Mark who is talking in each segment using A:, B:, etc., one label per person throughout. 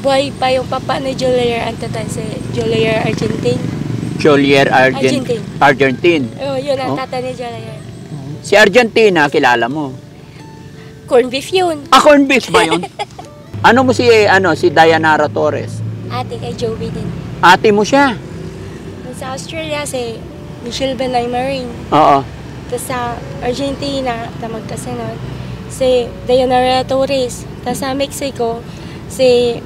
A: Buhay pa yung papa ni Julier Antatan, si Julier Argentine.
B: Julier Argentine.
A: Oh, yun ang tata ni Julier.
B: Si Argentina, kilala mo?
A: Corn beef yun.
B: Ah, corn beef ba yun? Ano mo si Dayanara Torres?
A: Ate kay Joey din.
B: Ate mo siya?
A: Sa Australia, si Michelle Benay Marine.
B: Oo.
A: Tapos sa Argentina, magkasunod, si Dayanara Torres. Tapos sa Mexico, si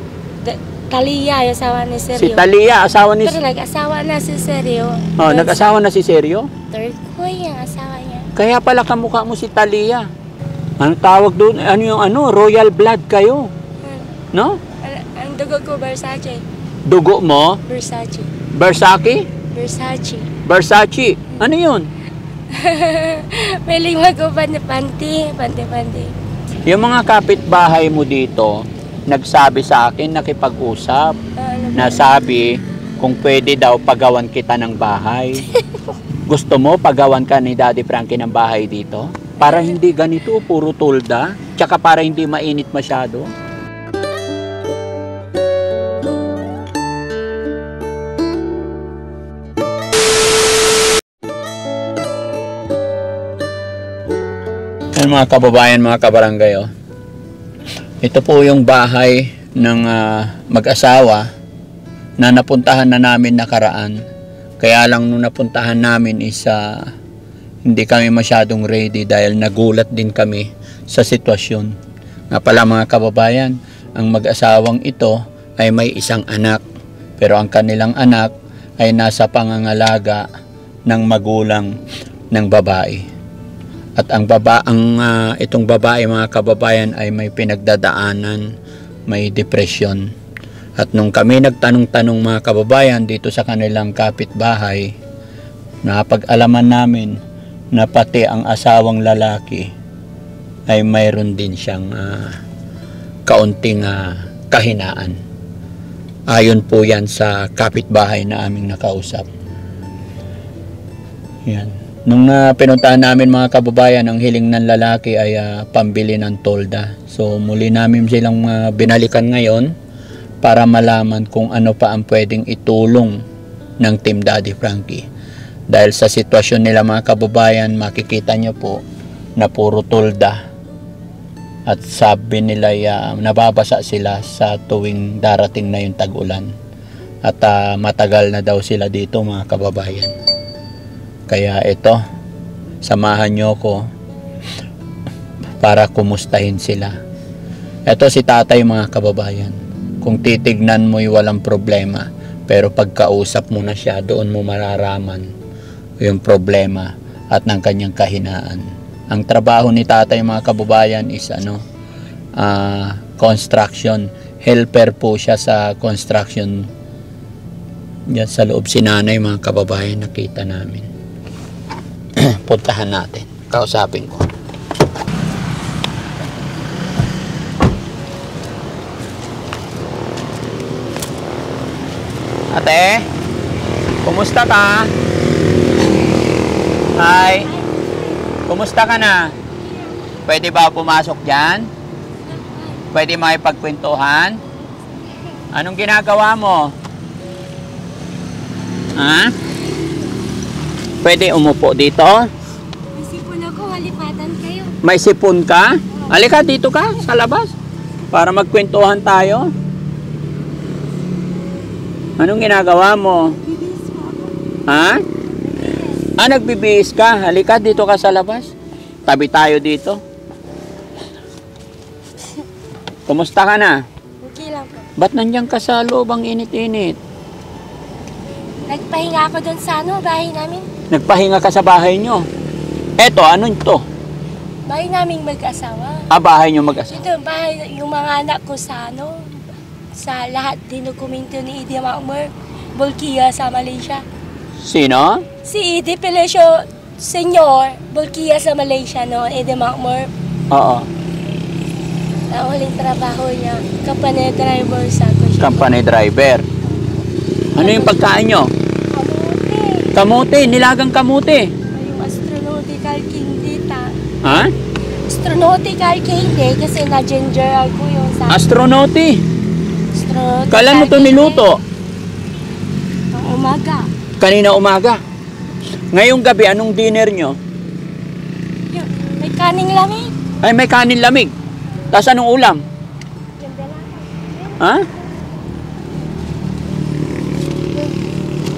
A: Talia, asawa ni Sergio.
B: Si Talia, asawa ni...
A: Pero nag-asawa na si Sergio.
B: Oh, nag-asawa na si Sergio?
A: Third ko yung asawa niya.
B: Kaya pala kamukha mo si Talia. Ano tawag doon? Ano yung royal blood kayo? No?
A: Ang dugo ko, Versace.
B: Dugo mo?
A: Versace.
B: Versace?
A: Versace.
B: Versace. Ano yun?
A: May lima ko panti.
B: Yung mga kapitbahay mo dito, nagsabi sa akin, nakipag-usap, nasabi kung pwede daw pagawan kita ng bahay. Gusto mo pagawan ka ni Daddy Frankie ng bahay dito? Para hindi ganito, puro tulda, tsaka para hindi mainit masyado. Yan mga kababayan, mga kabarangay, ito po yung bahay ng mag-asawa na napuntahan na namin nakaraan. Kaya lang nung napuntahan namin is hindi kami masyadong ready dahil nagulat din kami sa sitwasyon. Nga pala mga kababayan, ang mag-asawang ito ay may isang anak. Pero ang kanilang anak ay nasa pangangalaga ng magulang ng babae. At itong babae mga kababayan ay may pinagdadaanan, may depression. At nung kami nagtanong-tanong mga kababayan dito sa kanilang kapitbahay, napag-alaman namin na pati ang asawang lalaki ay mayroon din siyang kaunting kahinaan. Ayon po yan sa kapitbahay na aming nakausap. Yan. Nung pinuntahan namin mga kababayan, ang hiling ng lalaki ay pambili ng tolda. So muli namin silang binalikan ngayon para malaman kung ano pa ang pwedeng itulong ng Team Daddy Frankie. Dahil sa sitwasyon nila mga kababayan, makikita nyo po na puro tolda. At sabi nila nababasa sila sa tuwing darating na yung tag-ulan. At matagal na daw sila dito mga kababayan. Kaya ito, samahan nyo ko para kumustahin sila. Ito si tatay mga kababayan. Kung titignan mo'y walang problema. Pero pagkausap mo na siya, doon mo mararaman yung problema at ng kanyang kahinaan. Ang trabaho ni tatay mga kababayan is construction. Helper po siya sa construction. Yan sa loob si nanay mga kababayan, nakita namin. Puntahan natin. Kausapin ko. Ate, kumusta ka? Hi. Kumusta ka na? Pwede ba pumasok dyan? Pwede makipagkwentuhan? Anong ginagawa mo? Ha? Pwede umupo dito?
A: May sipon ako, halipatan kayo.
B: May sipon ka? Halika dito ka, sa labas. Para magkwentuhan tayo. Anong ginagawa mo?
A: Bibis mo ako.
B: Ha? Nagbibihis ka. Halika dito ka sa labas. Tabi tayo dito. Kumusta ka na?
A: Okay lang po.
B: Ba't nandiyan ka sa loob ang init-init?
A: Nagpahinga ako doon sa bahay namin.
B: Nagpahinga ka sa bahay nyo. Eto, ano ito?
A: Bahay naming mag-asawa.
B: Bahay nyo mag-asawa.
A: Ito, bahay, yung mga anak ko sa sa lahat din dokumento ni Idi Maumar, Bolkia sa Malaysia.
B: Sino?
A: Si Idi Pelesio Senior, Bolkia sa Malaysia, no? Idi Maumar.
B: Oo.
A: Nahuling trabaho niya, company driver sa Kushima.
B: Company driver. Ano yung pagkain nyo?
A: Kamuti.
B: Kamote, nilagang kamote.
A: Yung astronautical candy ta.
B: Ha?
A: Astronautical candy kasi na-ginger ako yung sa...
B: Astronauti. Kailan mo to niluto?
A: Ang umaga.
B: Kanina umaga. Ngayong gabi, anong dinner nyo?
A: Yung, may kaning lamig.
B: Ay, may kanin lamig. Tapos anong ulam?
A: Yung dalawa.
B: Ha?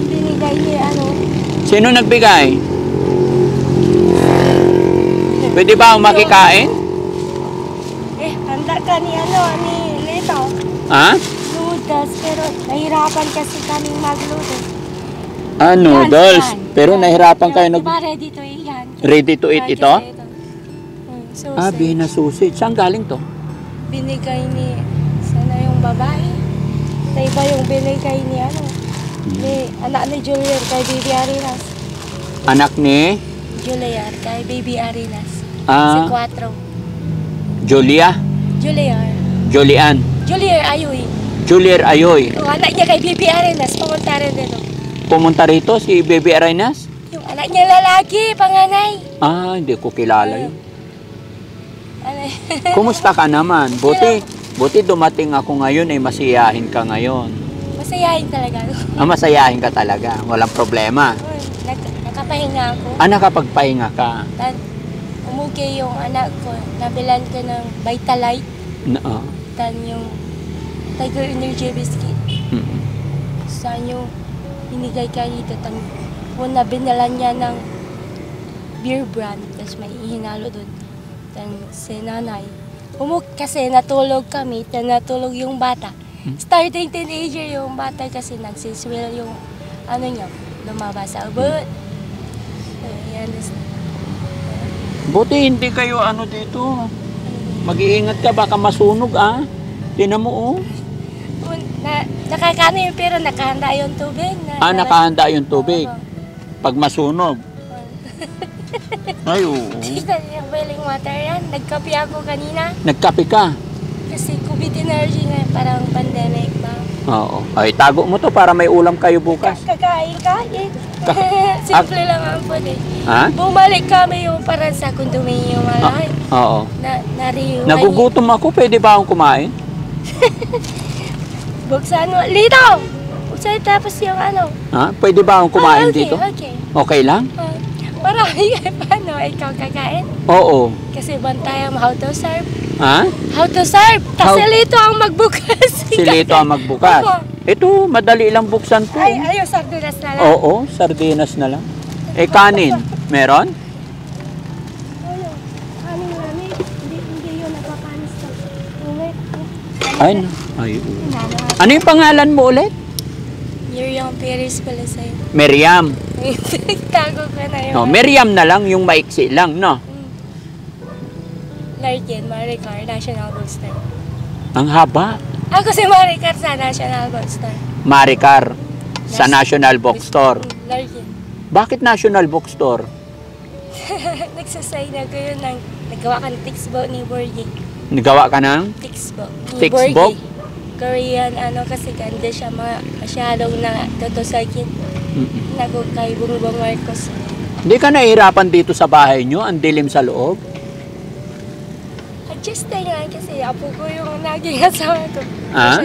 A: Binigay niya ano.
B: Sino nagbigay? Pwede ba akong makikain?
A: Handa ka ni Lito.
B: Ha?
A: Noodles, pero nahirapan kasi kaming magluto.
B: Ah, noodles. Pero nahirapan kayo nag...
A: Diba ready to eat yan?
B: Ready to eat ito?
A: So,
B: Ah, Bina Susi. Saan galing to?
A: binigay ni, sana yung babae. Sa iba yung binigay ni ni anak ni Julian kay Baby Arinas.
B: Anak ni
A: Julian kay Baby Arinas. Si
B: ah,
A: 4.
B: Julia?
A: Julian
B: Julian?
A: Ayoy.
B: Julier Ayoy.
A: Yung anak niya kay Baby Arinas, pumunta rin dito.
B: Pumunta rito si Baby Arenas?
A: Yung anak niya lalaki, panganay.
B: Ah, hindi ko kilala yun.
A: Ano,
B: Kumusta ka naman? Buti dumating ako ngayon ay masiyahin ka ngayon.
A: masayahin talaga.
B: Ah, masayahin ka talaga. Walang problema.
A: Nakapahinga ako.
B: Ah, nakapagpahinga ka.
A: Umugi yung anak ko. Nabilan ko ng Vitalite.
B: Oo.
A: Tan yung Tiger Energy Biscuit.
B: Mm.
A: Saan yung binigay ka dito. Tan una binalan niya ng beer brand. Tapos may hinalo doon. Tan si nanay. Kasi natulog kami. Tan natulog yung bata. Starting teenager yung bata kasi nagsiswell yung niya. Lumabas sa abot. Yan.
B: Buti hindi kayo dito. Mag-iingat ka, baka masunog Tinan mo
A: Nakakano yun pero nakahanda yung tubig.
B: nakahanda yung tubig.
A: Oo.
B: Pag masunog. Ay, oo.
A: Kita niyo yung boiling water yan. Nagkape ako kanina.
B: Nagkape ka.
A: Kasi COVID energy nga, parang pandemic ba?
B: Oo. Ay, tago mo to para may ulam kayo bukas.
A: Kakain. Simple lang ang food eh.
B: Ha?
A: Bumalik kami yung parang sa condominium.
B: Oo.
A: Nariyo.
B: Nagugutom ako, pwede ba akong kumain?
A: Buksan mo. Lito! Buksan tapos yung
B: Ha? Pwede ba akong kumain
A: okay,
B: dito?
A: Okay.
B: Okay lang?
A: Marami paano ikaw kakain?
B: Oo.
A: Kasi bantayang how to serve.
B: Ha?
A: How to serve? Kasi Lito ang magbukas.
B: Si Lito ang magbukas.
A: Opo.
B: Ito, madali lang buksan to.
A: Ayaw, sardinas na lang.
B: Oo, sardinas na lang. Eh, kanin. Meron?
A: Ayaw. Kanin lamig. Hindi yun nagpapanis ka.
B: Ay, oo. Ano yung pangalan mo ulit?
A: Miriam Perez pala sa'yo.
B: Miriam.
A: Tago ko na yun.
B: No, Miriam na lang, yung maiksi lang, no?
A: Larkin, Maricar, National Bookstore.
B: Ang haba.
A: Ako si Maricar sa National Bookstore.
B: Maricar sa National Bookstore.
A: Larkin.
B: Bakit National Bookstore?
A: Nagsasay na ko yun ng nagawa ka ng textbook ni Borgie.
B: Nagawa ka ng?
A: Textbook.
B: Textbook?
A: Korean, kasi ganda siya, masyadong na tutusakin. Nago kay Bongbong Marcos.
B: Hindi ka nahihirapan dito sa bahay nyo? Ang dilim sa loob?
A: Adjust na nga kasi apo ko yung naging asawa ko.
B: Ah?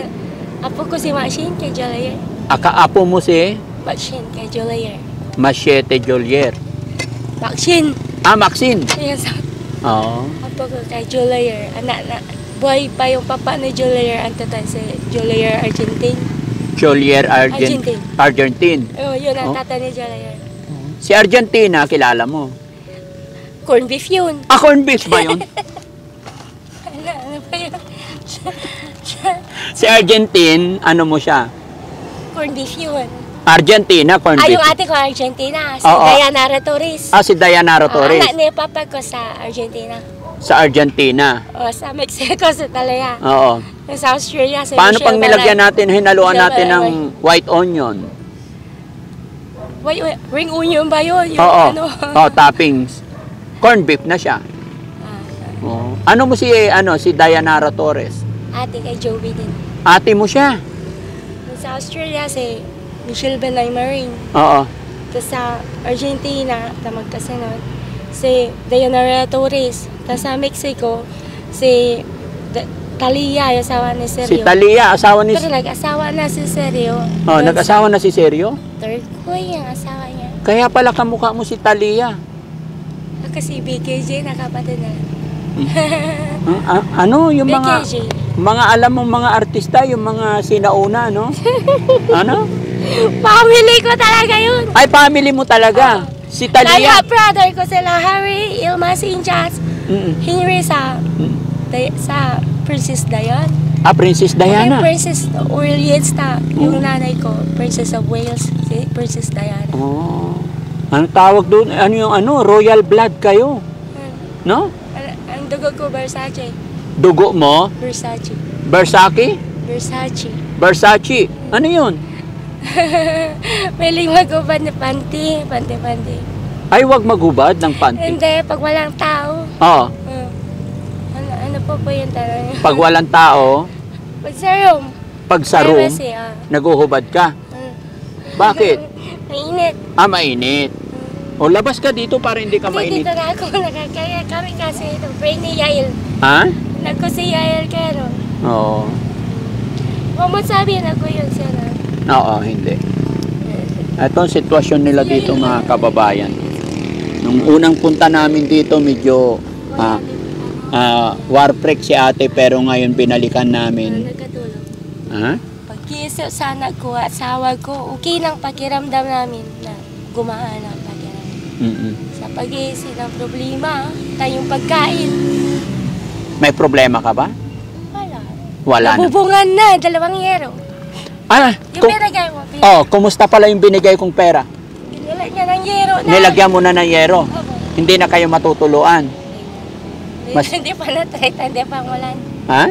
A: Apo ko si Machine kay Jolier.
B: Akaapo mo si
A: Machine kay Jolier.
B: Machete Jolier.
A: Machine!
B: Ah, Maxine.
A: Yes.
B: Oo.
A: Apo ko kay Jolier. Anak na. Buhay pa yung papa ni Jolier. Ang tatay si Jolier Argentine.
B: Jolier
A: Argentine.
B: Argentine.
A: Oh, yun ang
B: Oh.
A: tatay ni Jolier.
B: Si Argentina, kilala mo.
A: Corn beef yun.
B: Ah, corned beef ba yun?
A: Ano ba yun?
B: Si Argentine, ano mo siya?
A: Corn beef yun.
B: Argentina, corned beef.
A: Yung ate ko Argentina. Si
B: Oo.
A: Dayanara Torres.
B: Ah, si Dayanara Torres.
A: Anak ni papa ko sa Argentina.
B: Sa Argentina.
A: O, sa Mexico, sa Talaya.
B: Oo.
A: Sa Australia, sa
B: Paano
A: Michelle
B: pang nilagyan
A: Balay.
B: natin, hinaluan
A: Michelle
B: natin ng
A: Balay.
B: white onion?
A: Wait, ring onion ba yun? Yung
B: Oo.
A: ano?
B: Toppings. Corned beef na siya. Oo. Ano mo si Dayanara Torres?
A: Ate kay Joey din.
B: Ate mo siya.
A: Sa Australia, si Michelle Balay Marine.
B: Oo.
A: Tapos sa Argentina, na magkasunod, si Dayanara Torres. Tapos sa Mexico, si Talia, yung asawa ni
B: Si
A: Sergio.
B: Talia, asawa ni...
A: Pero nag-asawa na si Sergio.
B: Oh, nag-asawa na si Sergio?
A: Third ko yung asawa niya.
B: Kaya pala kamukha mo si Talia.
A: Kasi BKJ, nakapatid na.
B: Ano, yung mga...
A: BKJ.
B: Mga alam mo mga artista, yung mga sinauna, no? Ano?
A: Family ko talaga yun.
B: Ay, family mo talaga. Si
A: Kaya
B: Talia.
A: brother ko sila, Harry, Ilma, Sinjas,
B: Mm.
A: Henry sa Princess Diana.
B: Princess
A: Ay,
B: Diana.
A: Princess Orleans na. Yung nanay ko, Princess of Wales, si Princess Diana.
B: Oh. Ano tawag doon? Ano yung ano? Royal blood kayo. No?
A: Ang dugo ko, Versace.
B: Dugo mo?
A: Versace.
B: Versace?
A: Versace.
B: Versace. Ano yun?
A: May lima ko panty.
B: Ay, wag maghubad ng panty.
A: Hindi, pag walang tao.
B: Oo.
A: Ano po yung tanong?
B: Pag walang tao,
A: Pag sa room.
B: pag sa room,
A: Privacy,
B: naguhubad ka. Bakit?
A: Mainit.
B: Mainit. O, labas ka dito para hindi ka
A: Hindi,
B: mainit.
A: dito na ako nakakaya. Kami kasi ito, friend ni Yael.
B: Ha?
A: Nagko si Yael kero.
B: Oo.
A: Huwag mo sabihin ako yun siya na.
B: Oo, hindi. Ito ang sitwasyon nila dito mga kababayan. Nung unang punta namin dito, medyo warpwreck si ate, pero ngayon binalikan namin.
A: Nagkatulog.
B: Ha?
A: Pagkiso sana ko at asawa ko, okay lang pakiramdam namin na gumaan ang pakiramdam.
B: Mm-mm.
A: Sa pag-iisip ng problema, tayong pagkain.
B: May problema ka ba?
A: Wala.
B: Wala na.
A: Nabubungan na, 2 yero. Yung pinagay mo,
B: Kumusta pala yung binigay kong pera?
A: Nilagyan niya ng yero na.
B: Nilagyan mo na ng yero.
A: Opo.
B: Hindi na kayo matutuluan.
A: Hindi pa na-treat, hindi pa ulan.
B: Ha?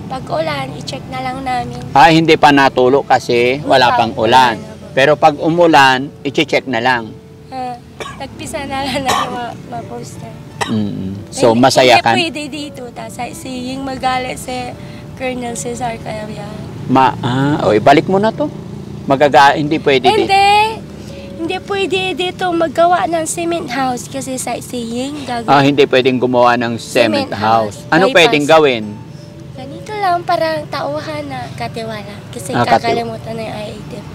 A: Pag ulan, i-check na lang namin.
B: Hindi pa natulo kasi wala pang ulan. Pero pag umulan, i-check na lang.
A: Tagpisa na lang na ma-poster.
B: So, masaya ka?
A: Hindi pwede dito. Siging magalit si Colonel Cesar Calabria.
B: Balik mo na to. Hindi pwede dito.
A: Hindi pwede dito magawa ng cement house kasi sightseeing gagawin.
B: Hindi pwedeng gumawa ng cement house. Ano
A: Bypass.
B: pwedeng gawin?
A: Ganito lang, parang tauhan na katiwala. Kasi kakalimutan na yung IATF.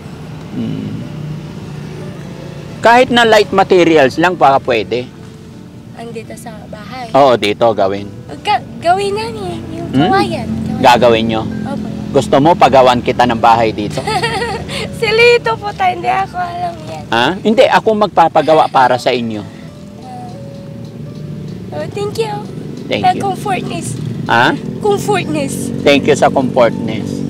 B: Kahit na light materials lang, baka pwede.
A: Andito sa bahay.
B: Oo, dito gawin.
A: Gawin namin yung kawayan.
B: Gagawin nyo.
A: Opo.
B: Gusto mo pagawan kita ng bahay dito?
A: Silito po tayo, hindi ako alam yan.
B: Hindi, ako magpapagawa para sa inyo.
A: Thank you.
B: Thank you.
A: Comfortness. Comfortness.
B: Thank you sa comfortness.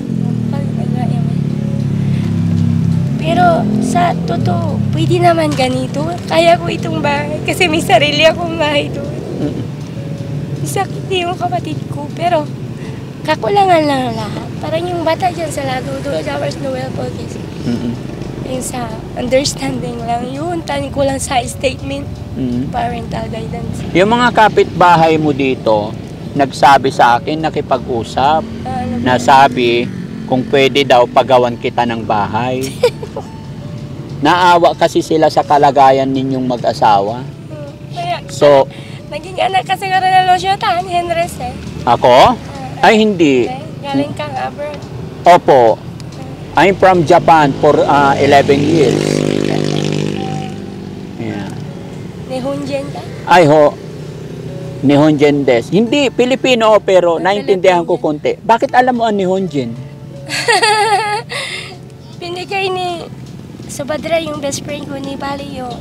A: Pero sa totoo, pwede naman ganito. Kaya ko itong bahay kasi may sarili akong bahay doon. Sakit yung kapatid ko, pero kakulangan lang lahat. Parang yung bata dyan sa Lago, 2 hours Noel Focus. Yung sa understanding lang yun. Tanin ko lang sa statement, parental guidance.
B: Yung mga kapitbahay mo dito, nagsabi sa akin, nakipag-usap, nasabi kung pwede daw pagawan kita ng bahay. Naawa kasi sila sa kalagayan ninyong mag-asawa. So,
A: naging anak kasi nga rin na Losyotan, Henry eh.
B: Ako? Ay, hindi.
A: Galing kang abroad.
B: Opo. I'm from Japan for 11 years. Yeah.
A: Nihonjen ka?
B: Ay ho. Nihonjen des. Hindi, Pilipino pero naintindihan ko konti. Bakit alam mo ang Nihonjen?
A: Binigay ni Subadra, yung best friend ko ni Bali, yung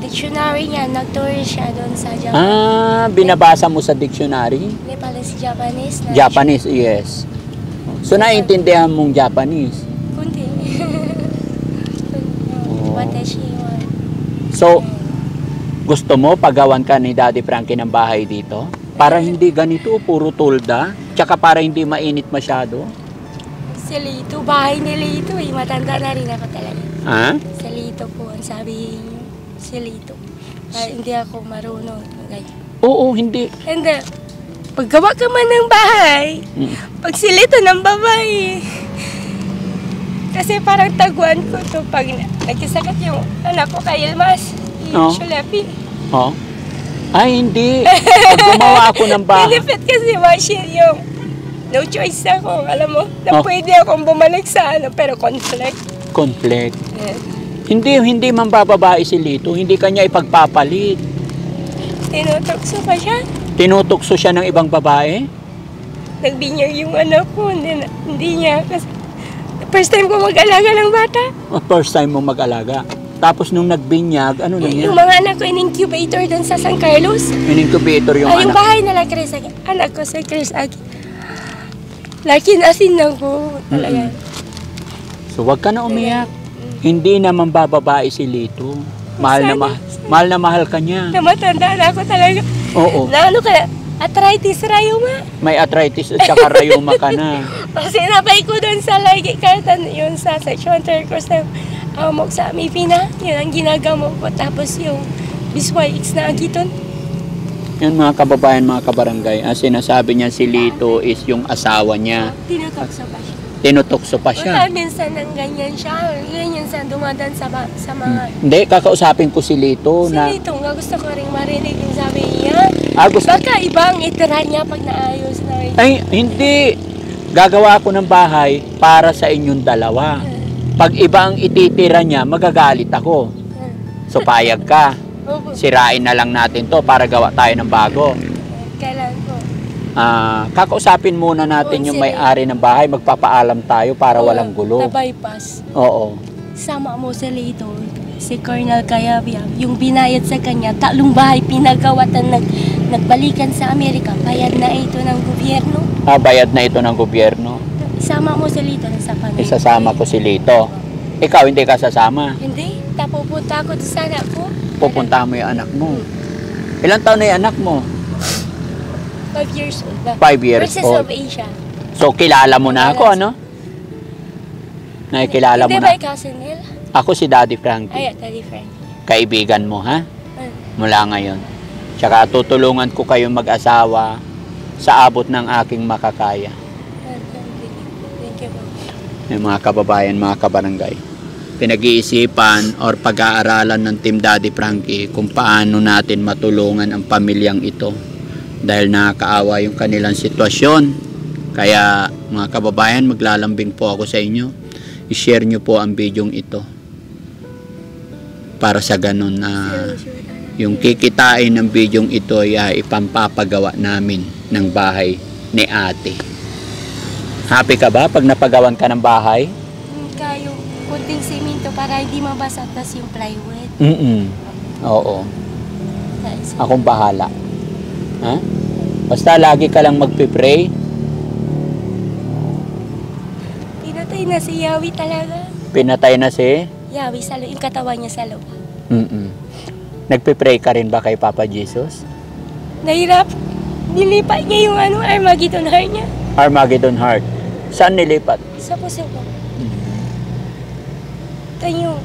A: dictionary niya. Nag-tourist siya doon sa Japan.
B: Binabasa mo sa dictionary?
A: Nepalese, Japanese.
B: Japanese, yes. So, naiintindihan mong Japanese?
A: Kunti. Watashi wa.
B: So, gusto mo pagawan ka ni Daddy Frankie ng bahay dito? Para hindi ganito, puro tulda? Tsaka para hindi mainit masyado?
A: Si Lito, bahay ni Lito eh. Matanda na rin ako talaga. Si Lito po ang sabihin niyo. Si Lito. Hindi ako marunong.
B: Oo, hindi.
A: Hindi. Paggawa ka man ng bahay, pag si Lito ng babae. Kasi parang taguan ko to pag nagkisakit yung anak ko kay Ilmas. Shulapi.
B: Ay, hindi. Pag gumawa ako ng bahay.
A: Benefit kasi machine yung no choice ako. Alam mo, na
B: Oh.
A: pwede akong bumalik sa ano, pero conflict.
B: Conflict.
A: Eh,
B: Hindi man bababae si Lito, hindi kanya ipagpapalit.
A: tinutokso pa siya.
B: Tinutukso siya ng ibang babae?
A: Nagbinyag yung anak ko, hindi niya. Kasi, first time ko mag-alaga ng bata.
B: First time mo mag-alaga. Tapos nung nagbinyag, ano na
A: Yung
B: yan?
A: mga anak ko in-incubator doon sa San Carlos.
B: In-incubator yung
A: Yung
B: anak.
A: bahay nila Chris Agi. Anak ko si Chris Agi. Laki na asin lang ko. Talaga.
B: So wag ka na umiyak. Hindi naman bababae si Lito. Mahal na mahal ka niya.
A: Namatanda na ako talaga.
B: Oo.
A: Na ano ka, arthritis rayuma.
B: May arthritis at saka rayuma ka na.
A: Kasi nabay ko doon sa lagi kartan yun sa section 3 course na amok sa Amipina. Yun ang ginagamot ko. Tapos yung Biswix na agiton.
B: Yan mga kababayan, mga kabarangay. Ang sinasabi niya si Lito is yung asawa niya.
A: Tinutokso pa siya.
B: Tinutokso pa siya.
A: Minsan nang ganyan siya. Ganyan sa dumadaan sa mga...
B: Hindi, kakausapin ko si Lito na...
A: Dito nga gusto ko rin marinig yung sabi niya.
B: Gusto...
A: Baka ibang itira niya pag naayos na rin.
B: Ay, hindi. Gagawa ako ng bahay para sa inyong dalawa. Pag iba ang ititira niya, magagalit ako. So payag ka. Sirain na lang natin to para gawa tayo ng bago.
A: Kailan ko?
B: Kakausapin muna natin yung may-ari ng bahay. Magpapaalam tayo para walang gulo.
A: Bypass.
B: Oo.
A: Sama mo si Lito, si Colonel Cayabia. Yung binayad sa kanya, 3 bahay pinagawatan nagbalikan sa Amerika. Bayad na ito ng gobyerno.
B: Bayad na ito ng gobyerno.
A: Isama mo si Lito sa pamilya.
B: Isasama ko si Lito. Ikaw, hindi ka sasama.
A: Hindi. Tapupunta ako sa anak ko.
B: Pupunta mo yung anak mo. Ilang taon na yung anak mo?
A: 5 years old ba?
B: 5 years
A: Princess
B: old.
A: of Asia.
B: So, kilala mo na ako, ano? Nakikilala mo
A: Hindi
B: na.
A: ba ikaw si Neil?
B: Ako si Daddy Frankie.
A: Ay, Daddy Frank.
B: Kaibigan mo, ha? Mula ngayon. Tsaka tutulungan ko kayong mag-asawa sa abot ng aking makakaya.
A: Thank you, bro.
B: Yung mga kababayan, mga kabarangay. Pinag-iisipan or pag-aaralan ng Team Daddy Frankie kung paano natin matulungan ang pamilyang ito. Dahil nakakaawa yung kanilang sitwasyon. Kaya mga kababayan, maglalambing po ako sa inyo. I-share nyo po ang videong ito. Para sa ganun na yung kikitain ng videong ito ay ipampapagawa namin ng bahay ni ate. Happy ka ba pag napagawan ka ng bahay?
A: Yung kunting simento para hindi mabasa tas yung plywood.
B: Oo. Akong bahala. Ha? Basta lagi ka lang magpipray.
A: Pinatay na si Yawi talaga.
B: Pinatay na si?
A: Yawi, yung katawan niya sa loob.
B: Nagpipray ka rin ba kay Papa Jesus?
A: Nahirap. Nilipat niya yung Armageddon heart niya.
B: Armageddon Heart. Saan nilipat?
A: Sa puso ko. Ito yung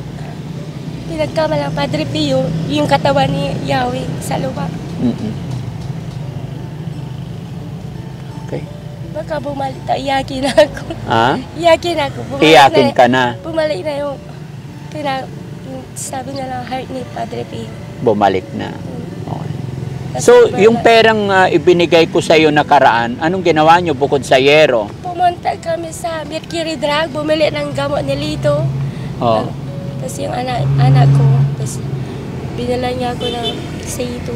A: pinagkamalang Padre Pio, yung katawan ni Yawi sa lupa.
B: Okay.
A: Baka bumalik tayo, iyakin ako.
B: Ha?
A: Iyakin ako.
B: Iyakin ka na.
A: Bumalik na yung sabi na lang heart ni Padre Pio.
B: Bumalik na. Okay. So, yung perang ibinigay ko sa iyo nakaraan, anong ginawa nyo bukod sa yero?
A: Pumunta kami sa Mercury Drug, bumili ng gamot ni Lito.
B: Oh.
A: Tapos yung anak ko, tapos binala niya ako ng Seito.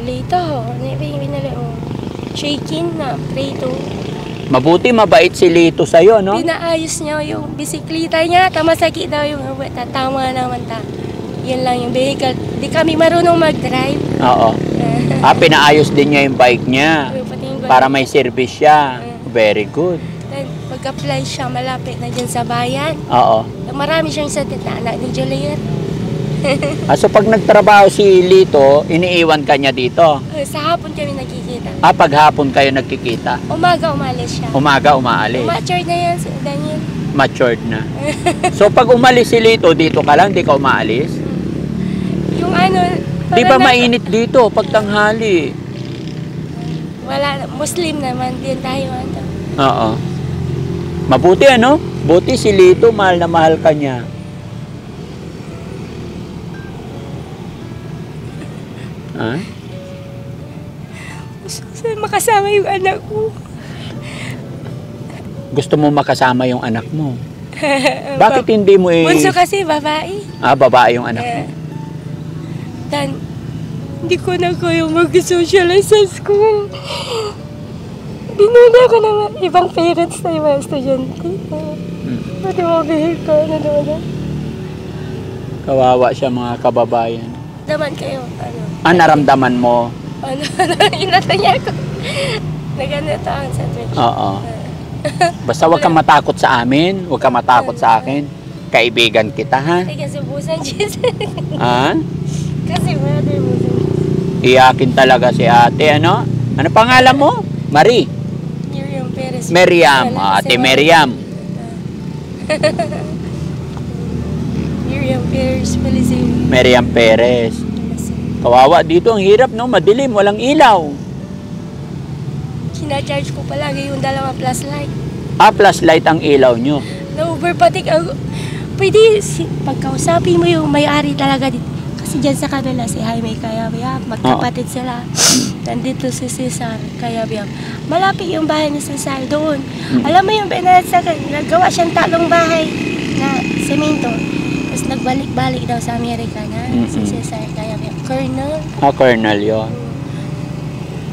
A: Lito, binala ko. Shaking na, Prito.
B: Mabuti, mabait si Lito sa'yo, no?
A: Pinaayos niya yung bisikleta niya, masakit daw yung tama naman ta. Yan lang yung vehicle. Di kami marunong mag-drive.
B: Oo. Pinaayos din niya yung bike niya para may service siya. Very good.
A: Then, pag-apply siya, malapit na dyan sa bayan.
B: Oo.
A: Marami siyang satit na anak ni Juliet.
B: So pag nagtrabaho si Lito, iniiwan ka niya dito?
A: Sa hapon kami nakikita.
B: Pag hapon kayo nagkikita?
A: Umaga umalis siya.
B: Umaga umaalis?
A: Matured na yan, Daniel.
B: Matured na. So pag umalis si Lito, dito ka lang, di ka umaalis?
A: Yung
B: Di ba mainit dito pag tanghali?
A: Wala, Muslim naman din tayo.
B: Oo. Mabuti ano? Buti si Lito, mahal na mahal ka niya. Ha?
A: Gusto ko makasama yung anak ko.
B: Gusto mo makasama yung anak mo? Bakit hindi mo
A: Bunso kasi babae.
B: babae yung anak mo?
A: Dan, hindi ko na kaya mag-socialize sa school. Binuna ko ng ibang parents na yung mga estudyante. Pwede mo bihig ko na naman.
B: Kawawa siya mga kababayan.
A: Daman kayo, ano?
B: Naramdaman mo?
A: Ano, inata niya ako. Naganata sa Twitch.
B: Oo. Basta huwag kang matakot sa amin. Huwag kang matakot sa akin. Kaibigan kita, ha?
A: Kasi busan Diyos.
B: Ha?
A: Kasi brother busan Diyos.
B: Iyakin talaga si ate, ano? Ano pangalan mo? Marie.
A: Miriam Perez.
B: Miriam. Ate Miriam.
A: Miriam Perez Palisay.
B: Miriam Perez. Kawawa dito. Ang hirap, no? Madilim. Walang ilaw.
A: Sinacharge ko palagi yung 2 flashlight.
B: Flashlight ang ilaw nyo.
A: Na-overpatik ako. Pwede pagkausapin mo yung may-ari talaga dito. Kasi dyan sa kabila si Jaime Cayabyab. Magkapatid sila. Nandito si Cesar Cayabyab. Malapit yung bahay ni Cesar doon. Alam mo yung nagawa siyang talong bahay na semento. Tapos nagbalik-balik daw sa Amerika na si Cesar Cayabyab. Colonel.
B: Colonel yun.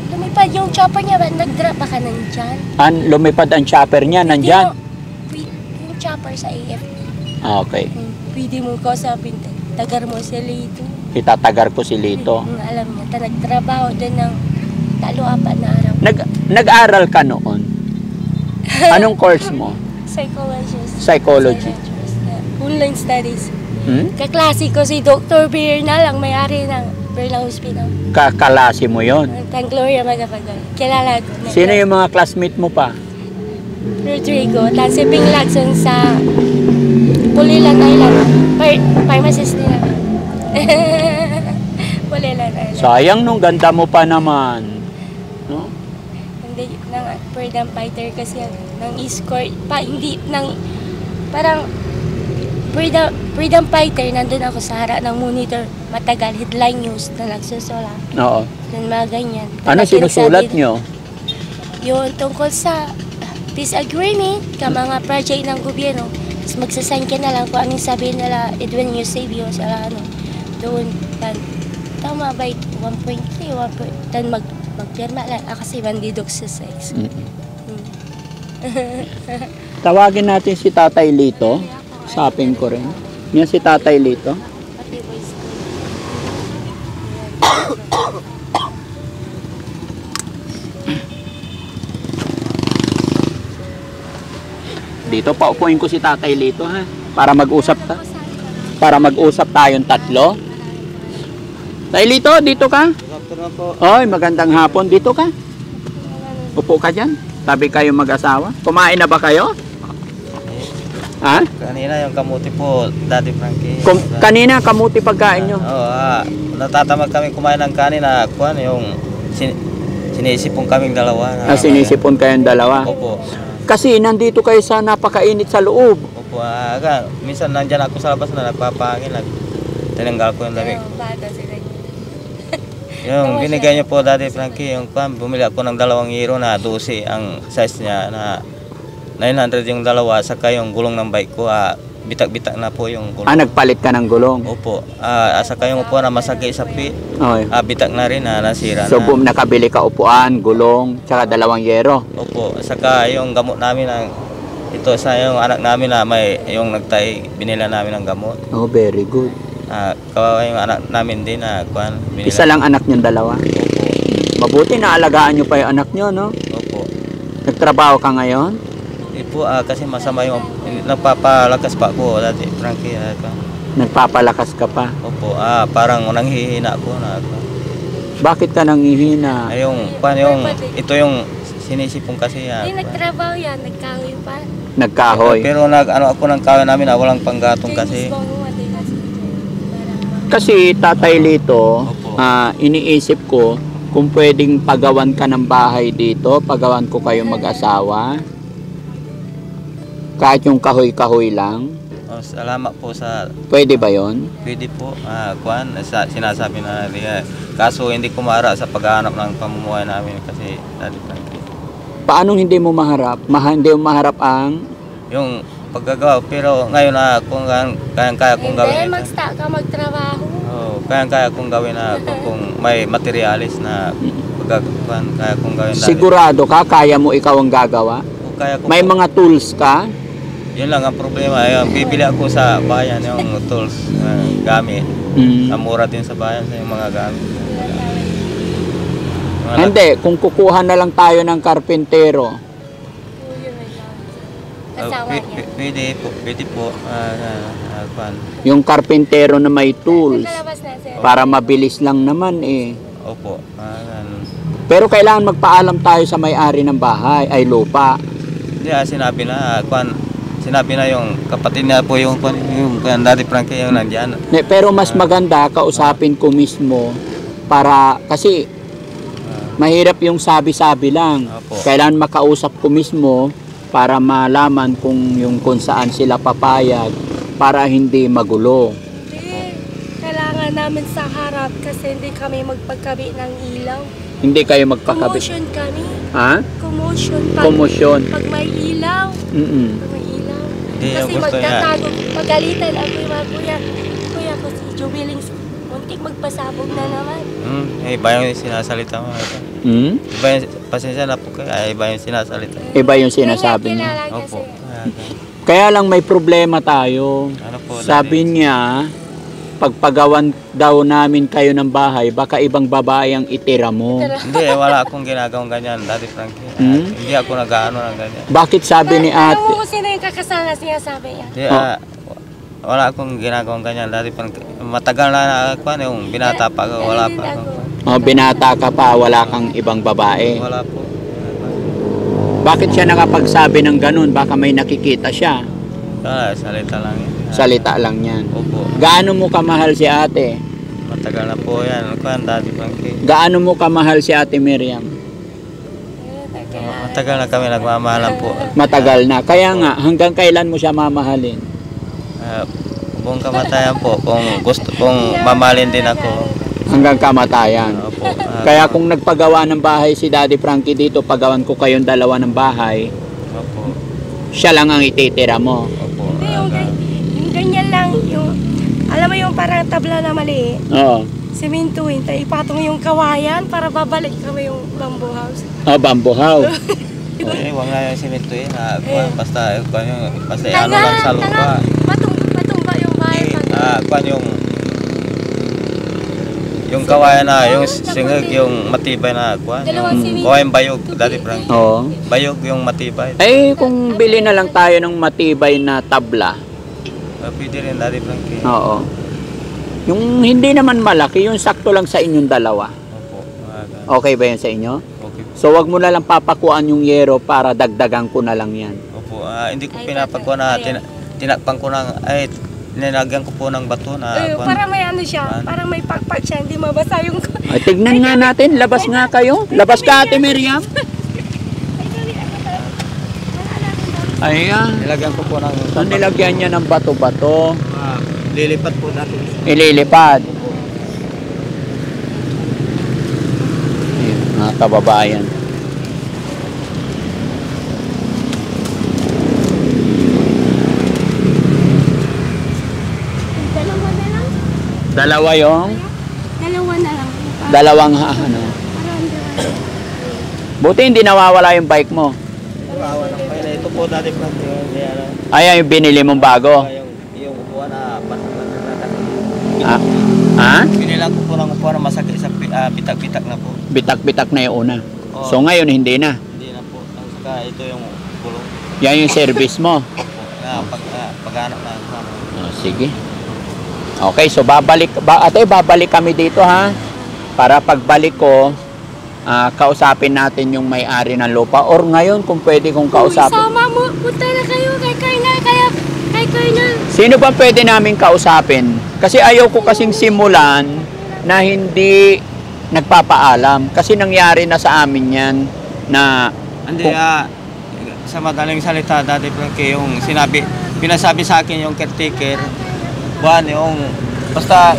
A: Lumipad yung chopper niya ba? Nag-drop ba ka nandyan?
B: Lumipad ang chopper niya, nandyan?
A: Yung chopper sa AFP.
B: Okay.
A: Pwede mo kausapin. Tagar mo si Lito.
B: Itatagar ko si Lito.
A: Alam niya, nagtrabaho din ng 3-4 na araw.
B: Nag-aral ka noon? Anong course mo?
A: Psychology. Online studies. Kaklase ko si Dr. Beer na lang, may-ari ng Berlang Hospital.
B: Kakalasi mo yon.
A: Tang Gloria Magapagal. Kilala ko.
B: Sino yung mga classmate mo pa?
A: Rodrigo. Tan si Ping Lagson sa Pulilan Island. Pharmacist nila. Pulilan Island.
B: Sayang nung ganda mo pa naman. No?
A: Hindi, ng freedom fighter kasi ng escort. Hindi, ng parang freedom fighter, nandun ako sa harap ng monitor. Matagal, headline news na nagsusula.
B: Oo.
A: Yung mga ganyan.
B: Ano sinusulat nyo?
A: Yung tungkol sa disagreement ka mga project ng gobyerno. Tapos magsasign ka na lang kung anong sabihin nila, Edwin Eusebio, sila ano. Doon, tama ba 1.3, 1.10 magpirma lang. Kasi bandidok sa sex.
B: Tawagin natin si Tatay Lito. Sapin ko rin. Yan si Tatay Lito. Dito, paupuin ko si Tatay Lito, ha? Para mag-usap tayong tatlo. Tay Lito, dito ka? Oy, magandang hapon. Dito ka? Upo ka dyan. Tabi kayo mag-asawa. Kumain na ba kayo? Ha?
C: Kanina yung kamuti po, Daddy Frankie.
B: Kanina, kamuti pagkain nyo?
C: Oo, natatamad kami kumain ng kanin na yung sinisipon kaming dalawa.
B: Sinisipon kayong dalawa?
C: Opo.
B: Kasi nandito kayo sa napakainit sa loob.
C: Opo, minsan nandyan ako sa labas na nagpapahangin. Tinanggal ko yung lamig. Yung binigay niyo po, Daddy Frankie, bumili ako ng 2 euro na 12 ang size niya na 900 yung dalawa, saka yung gulong ng bike ko, bitak-bitak na po yung gulong.
B: Nagpalit ka ng gulong?
C: Opo. Saka yung upuan na masakit sa pit,
B: okay.
C: Bitak na rin, nasira
B: so,
C: na.
B: nakabili ka upuan, gulong, tsaka 2 yero?
C: Opo. Saka yung gamot namin, ito sa yung anak namin na may yung nagtay, binila namin ng gamot.
B: Oh, very good.
C: Kawawa yung anak namin din binila.
B: Isa lang anak niyong 2?
C: Opo.
B: Mabuti na alagaan niyo pa yung anak niyo, no?
C: Opo.
B: Nagtrabaho ka ngayon?
C: Po, kasi masama yung nagpapalakas pa po, Dati Frankie.
B: Nagpapalakas ka pa?
C: Opo, parang nanghihina ako na.
B: Bakit ka nanghihina?
C: Ito yung sinisipon kasi yan.
A: Hindi nagtrabaho yan, nagkahoy pa.
B: Nagkahoy?
C: Pero ako ng kahoy namin walang panggatong kasi.
B: Kasi Tatay Lito, iniisip ko kung pwedeng pagawan ka ng bahay dito, pagawan ko kayo mag-asawa. Kahit yung kahoy-kahoy lang.
C: Oh, salamat po sa
B: Pwede ba yon?
C: pwede po. Sinasabi na kaso hindi ko maara sa paghahanap ng pamumuhay namin kasi Daddy Frankie.
B: Paano hindi mo maharap? Hindi mo maharap ang...
C: Yung paggagawa, pero ngayon na kung kaya kong gawin
A: Hindi,
C: ito.
A: mag-start ka magtrabaho.
C: Oh, kaya kong gawin na kung may materialis na paggagawa, kaya kong gawin.
B: Sigurado ka, kaya mo ikaw ang gagawa?
C: Kung kaya ko
B: May
C: po.
B: mga tools ka?
C: Yun lang ang problema. Yung bibili ako sa bayan yung tools gamit.
B: Mm.
C: Mura din sa bayan sa yung mga gamit. Mga
B: Hindi, kung kukuha na lang tayo ng karpintero,
A: Asawa niya.
C: Pwede po. Kwan.
B: yung karpintero na may tools,
A: Nakalabas na sir.
B: para mabilis lang naman eh.
C: Opo.
B: Pero kailangan magpaalam tayo sa may-ari ng bahay, ay lupa.
C: Hindi, sinabi na, sinabi na yung kapatid niya po yung Daddy Frankie yung nandiyan.
B: Pero mas maganda, kausapin ko mismo, para, kasi mahirap yung sabi-sabi lang.
C: Opo.
B: Kailangan makausap ko mismo para malaman kung saan sila papayag para hindi magulo.
A: Hindi. Kailangan namin sa harap kasi hindi kami magpagkabi ng ilaw.
B: Hindi kayo magpakabit.
A: Commotion kami.
B: Ha?
A: Commotion.
B: Commotion.
A: Pag may ilaw.
B: Mm-mm.
A: Pag may ilaw.
C: Hindi, yung
A: Kasi
C: gusto niya.
A: magtatago. Pagalitan ako yung mga kuya. Kuya ko si Jubilings. Muntik magpasabog na naman.
C: Iba yung sinasalita mo.
B: Hmm?
C: Iba yung, pasensya na po kayo, iba yung sinasalita.
B: Iba yung sinasabi niya.
A: Kilala
C: Opo.
A: kasi.
B: Kaya lang may problema tayo.
C: Ano po,
B: Sabi
C: Daddy?
B: niya, pagpagawan daw namin kayo ng bahay, baka ibang babae ang itira mo.
C: Hindi, wala akong ginagawang ganyan, Daddy Frankie. Hindi ako nag-ano ng ganyan.
B: Bakit sabi ni
A: Alam mo
B: ate?
A: kung sino yung kakasama siya sabi niya.
C: Hindi, wala akong ginagawang ganyan, Daddy Frankie. Matagal na ako, yung binata pa ako, wala pa ako.
B: Binata ka pa, wala kang ibang babae.
C: Wala po.
B: Bakit siya nakapagsabi ng ganun? Baka may nakikita siya.
C: Salita lang yan.
B: Salita lang yan.
C: Opo.
B: Gaano mo kamahal si ate?
C: Matagal na po yan. Daddy Frankie.
B: Gaano mo kamahal si ate Miriam?
C: Matagal na kami nagmamahalan po.
B: Matagal na. Kaya nga, hanggang kailan mo siya mamahalin?
C: Buong kamatayan po, kung mamahalin din ako.
B: Hanggang kamatayan.
C: Opo.
B: Kaya kung nagpagawa ng bahay si Daddy Frankie dito, pagawan ko kayong dalawa ng bahay,
C: Opo.
B: siya lang ang ititira mo.
C: Opo.
A: Hindi, yung ganyan lang, yung, alam mo yung parang tabla na mali,
B: Oo.
A: simintuin, tayo ipatong yung kawayan para babalik kami yung bamboo house.
B: Bamboo house.
C: Huwag na yung simento yun. Basta ano lang sa lupa.
A: Patong ba yung bahay?
C: Yung kawayan na, yung singag, yung matibay na
A: Dalawang simento.
C: kawayan bayog, Daddy Frank.
B: Oo.
C: Bayog yung matibay.
B: Kung bili na lang tayo ng matibay na tabla.
C: Pwede rin, Daddy Frank.
B: Oo. Yung hindi naman malaki, yung sakto lang sa inyong dalawa.
C: Opo.
B: Okay ba yan sa inyo?
C: Okay.
B: So wag mo na lang papakuan yung yero para dagdagan ko na lang yan.
C: Opo. Hindi ko pinapagawa na tinakpan ko ng, nilagyan ko po ng bato na.
A: Parang may ano siya, parang may pakpak siya, hindi mabasa yung...
B: Ay, tignan nga natin, labas nga kayo. Labas ka, Ate Miriam. Ayan.
C: Nilagyan ko po ng...
B: So, nilagyan niya ng bato-bato.
C: Lilipat po natin.
B: Ililipad. Ayan, mga kababayan.
A: Dalawa na lang?
B: Dalawa yung
A: Dalawa na lang.
B: dalawang
A: Parang dalawa.
B: Buti hindi nawawala yung bike mo.
C: Kawawa ng pala. Ito po, Daddy Frank.
B: Ayan yung binili mong bago.
C: Yung upuan na Binilang ko po ng upuan na masakit sa bitak-bitak na po.
B: Bitak-bitak na yung una.
C: Oo.
B: So ngayon hindi na.
C: Hindi na po. Ang saka ito yung gulong.
B: Yan yung service mo.
C: Paghanap na.
B: Sige. Okay, so babalik kami dito ha. Para pagbalik ko, kausapin natin yung may-ari ng lupa. Or ngayon kung pwede kong kausapin.
A: Sama mo, punta na kayo kay Colonel.
B: Sino ba pwede namin kausapin? Kasi ayaw ko kasing simulan na hindi nagpapaalam. Kasi nangyari na sa amin yan na...
C: Hindi, sa madaling salita, Daddy Frank, yung sinabi pinasabi sa akin yung caretaker, buwan yung basta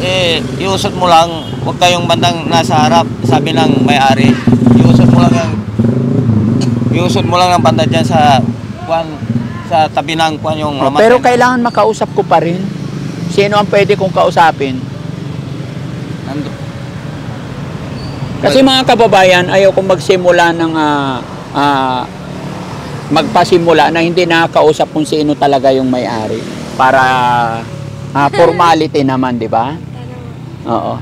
C: iusot mo lang, huwag kayong bandang nasa harap, sabi ng may-ari. Iusot mo lang ang banda dyan sa buwan, sa tabi ng buwan yung namatay.
B: Pero kailangan makausap ko pa rin. Sino ang pwede kong kausapin? Kasi mga kababayan, ayaw kong magsimula ng magpasimula na hindi nakakausap kung sino talaga yung may-ari. Para formality naman, di ba? Oo.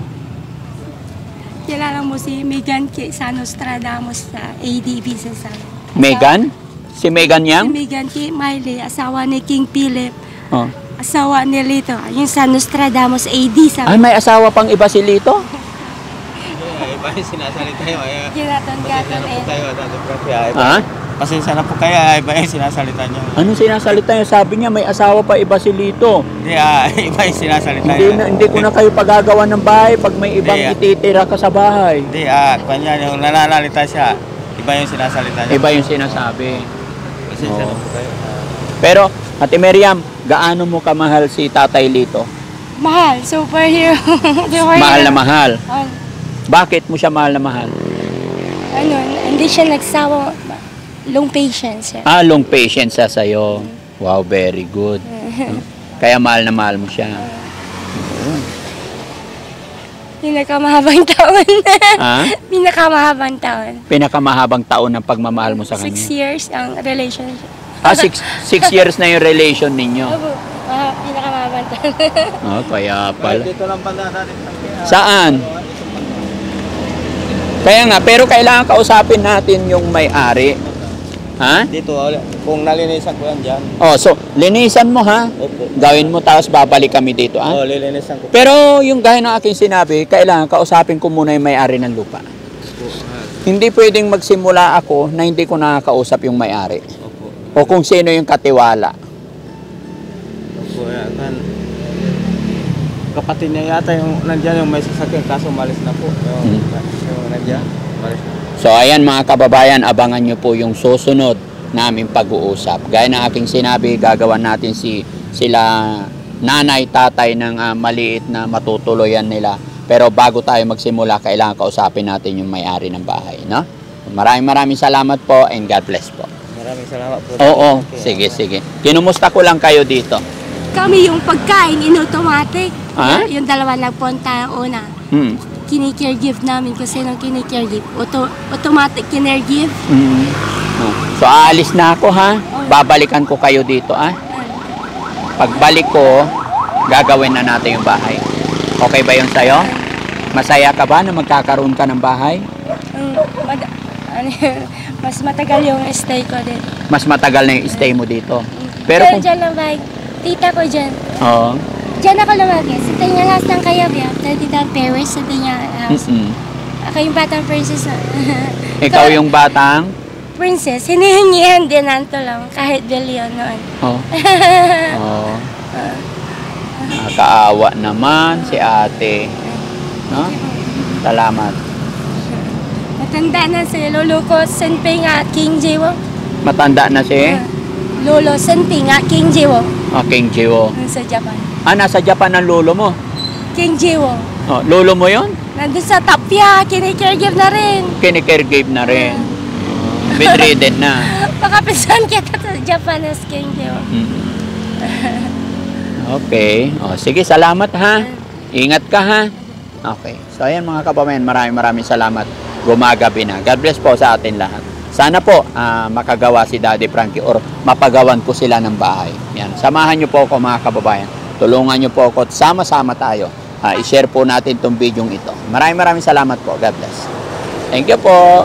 A: Kilala mo si Megan K. Sanostradamus sa ADB sa San.
B: Megan? Si Megan
A: Si
B: yang?
A: Megan K. Miley, asawa ni King Philip.
B: Oh.
A: Asawa ni Lito, yung Sanostradamus AD sa
B: Ay, may asawa pang iba si Lito?
C: Iba yung sinasalita yun.
A: Ginaton-gaton eh.
B: Ha?
C: Pasensya na po kayo, iba yung sinasalita niyo.
B: Anong sinasalita niya? Sabi niya may asawa pa iba si Lito.
C: Hindi, iba yung sinasalita
B: Hindi ko na kayo pagagawa ng bahay pag may ibang
C: Hindi,
B: ititira ka sa bahay.
C: Hindi, kanya yung nananalita siya, iba yung sinasalita niya.
B: Iba yung sinasabi.
C: Pasensya na
B: Oo.
C: po kayo.
B: Pero, Ate Miriam, gaano mo kamahal si Tatay Lito?
A: Mahal, superhero.
B: Mahal na mahal.
A: Oh,
B: Bakit mo siya mahal na mahal?
A: ano, hindi siya nagsawa. Long patience siya.
B: Long patience siya sa'yo. Wow, very good. Kaya mahal na mahal mo siya.
A: Pinakamahabang taon.
B: Ha?
A: Pinakamahabang taon.
B: Pinakamahabang taon ng pagmamahal mo sa
A: 6
B: kanya.
A: years ang relationship.
B: 6 years na yung relation ninyo.
A: Opo, pinakamahabang taon.
B: Kaya pala.
C: Dito lang banda natin.
B: Saan? Kaya nga, pero kailangan kausapin natin yung may-ari. Ha?
C: Dito, kung nalinisan ko yan dyan.
B: So, linisan mo ha.
C: Opo.
B: Gawin mo, tapos babalik kami dito ha.
C: Lilinisan ko.
B: Pero yung gaya ng aking sinabi, kailangan kausapin ko muna yung may-ari ng lupa. Hindi pwedeng magsimula ako na hindi ko nakakausap yung may-ari.
C: Opo.
B: O kung sino yung katiwala.
C: Opo, yan. Kapatid niya yata yung nandyan yung may sasakyan, kaso malis na po. Yung nandyan, malis na.
B: So ayan mga kababayan, abangan nyo po yung susunod namin pag-uusap. Gaya ng aking sinabi, gagawan natin sila nanay, tatay ng maliit na matutuluyan nila. Pero bago tayo magsimula, kailangan kausapin natin yung may-ari ng bahay. No? Maraming salamat po and God bless po.
C: Maraming salamat po.
B: Oo,
C: Okay.
B: sige. Kinumusta ko lang kayo dito.
A: Kami yung pagkain, in-automatic.
B: Ha?
A: Yung dalawa nagpunta una. Kini-caregive namin kasi nung kini-caregive, automatic kine-caregive.
B: So aalis na ako ha. Babalikan ko kayo dito ha. Pagbalik ko, gagawin na natin yung bahay. Okay ba yun sa'yo? Masaya ka ba na magkakaroon ka ng bahay?
A: Mas matagal yung stay ko din.
B: Mas matagal na yung stay mo dito.
A: Pero
B: Pero kung...
A: dyan lang ba, tita ko dyan.
B: Oo.
A: Diyan ako lumaki. Sa Tanya House ng Kayabi. After Tita Paris, sa Tanya House. Ako yung batang princess.
B: Ikaw yung batang?
A: Princess. Hinihingihan din ang tulong kahit bilyon noon.
B: Oo. Nakakaawa naman si ate. No? Salamat.
A: Matanda na si Lolo ko, Senping at King Jiwo.
B: Matanda na si
A: Lolo Senping at King Jiwo.
B: King Jiwo.
A: Sa Japan.
B: Nasa Japan ang lolo mo.
A: King Jiwo.
B: Lolo mo yon?
A: Nandun sa Tapia, kini-caregive na rin.
B: Kini-caregive na rin. Bedridden na.
A: Pakapisan kita sa Japan as King Jiwo.
B: Okay. Sige, salamat ha. Ingat ka ha. Okay. So ayan mga kababayan, maraming salamat. Gumagabi na. God bless po sa atin lahat. Sana po makagawa si Daddy Frankie or mapagawan ko sila ng bahay. Yan. Samahan niyo po ako mga kababayan. Tulungan niyo po ako at sama-sama tayo. I-share po natin itong video ito. Maraming salamat po. God bless. Thank you po.